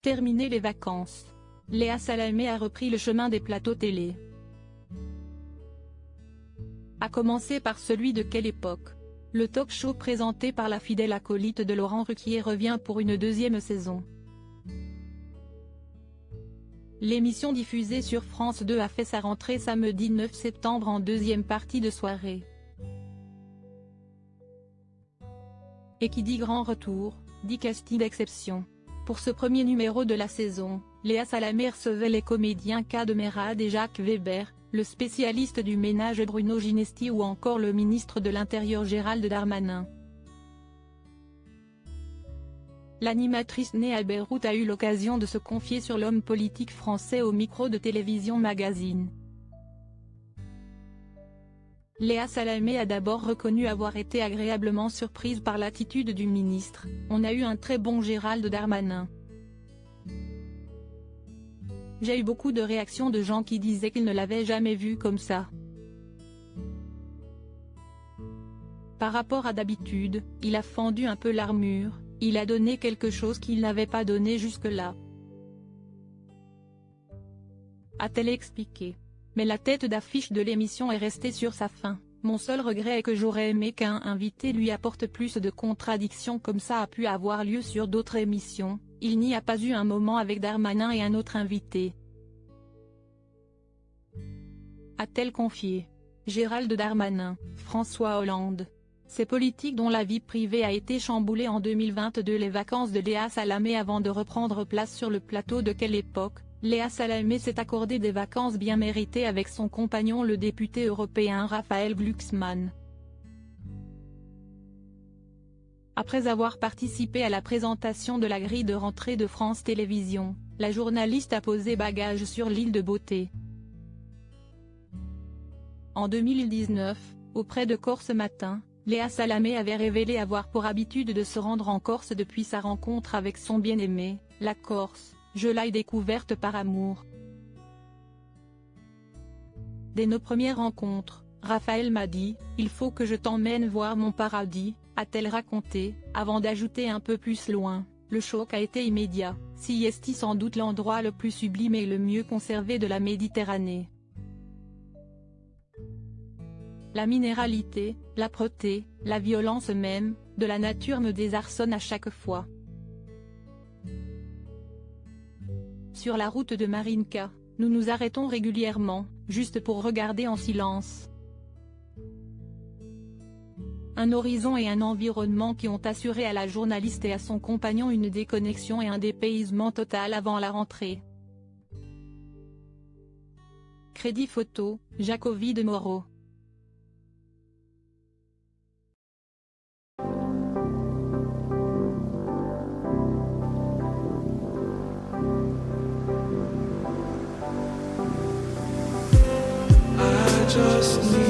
Terminé les vacances. Léa Salamé a repris le chemin des plateaux télé. A commencer par celui de Quelle époque. Le talk-show présenté par la fidèle acolyte de Laurent Ruquier revient pour une deuxième saison. L'émission diffusée sur France 2 a fait sa rentrée samedi 9 septembre en deuxième partie de soirée. Et qui dit grand retour, dit casting d'exception. Pour ce premier numéro de la saison, Léa Salamé recevait les comédiens Kad Merad et Jacques Weber, le spécialiste du ménage Bruno Ginesti ou encore le ministre de l'Intérieur Gérald Darmanin. L'animatrice née à Beyrouth a eu l'occasion de se confier sur l'homme politique français au micro de Télévision Magazine. Léa Salamé a d'abord reconnu avoir été agréablement surprise par l'attitude du ministre. On a eu un très bon Gérald Darmanin. J'ai eu beaucoup de réactions de gens qui disaient qu'ils ne l'avaient jamais vu comme ça. Par rapport à d'habitude, il a fendu un peu l'armure, il a donné quelque chose qu'il n'avait pas donné jusque-là. A-t-elle expliqué. Mais la tête d'affiche de l'émission est restée sur sa fin. Mon seul regret est que j'aurais aimé qu'un invité lui apporte plus de contradictions comme ça a pu avoir lieu sur d'autres émissions. Il n'y a pas eu un moment avec Darmanin et un autre invité. A-t-elle confié. Gérald Darmanin, François Hollande. Ces politiques dont la vie privée a été chamboulée en 2022. Les vacances de Léa Salamé avant de reprendre place sur le plateau de Quelle époque. Léa Salamé s'est accordé des vacances bien méritées avec son compagnon le député européen Raphaël Glucksmann. Après avoir participé à la présentation de la grille de rentrée de France Télévisions, la journaliste a posé bagages sur l'île de Beauté. En 2019, auprès de Corse Matin, Léa Salamé avait révélé avoir pour habitude de se rendre en Corse depuis sa rencontre avec son bien-aimé, la Corse. Je l'ai découverte par amour. Dès nos premières rencontres, Raphaël m'a dit « Il faut que je t'emmène voir mon paradis », a-t-elle raconté, avant d'ajouter un peu plus loin « Le choc a été immédiat, si est sans doute l'endroit le plus sublime et le mieux conservé de la Méditerranée. La minéralité, l'âpreté, la violence même, de la nature me désarçonnent à chaque fois. » Sur la route de Marinka, nous nous arrêtons régulièrement, juste pour regarder en silence. Un horizon et un environnement qui ont assuré à la journaliste et à son compagnon une déconnexion et un dépaysement total avant la rentrée. Crédit photo, Jacovi de Moreau. Just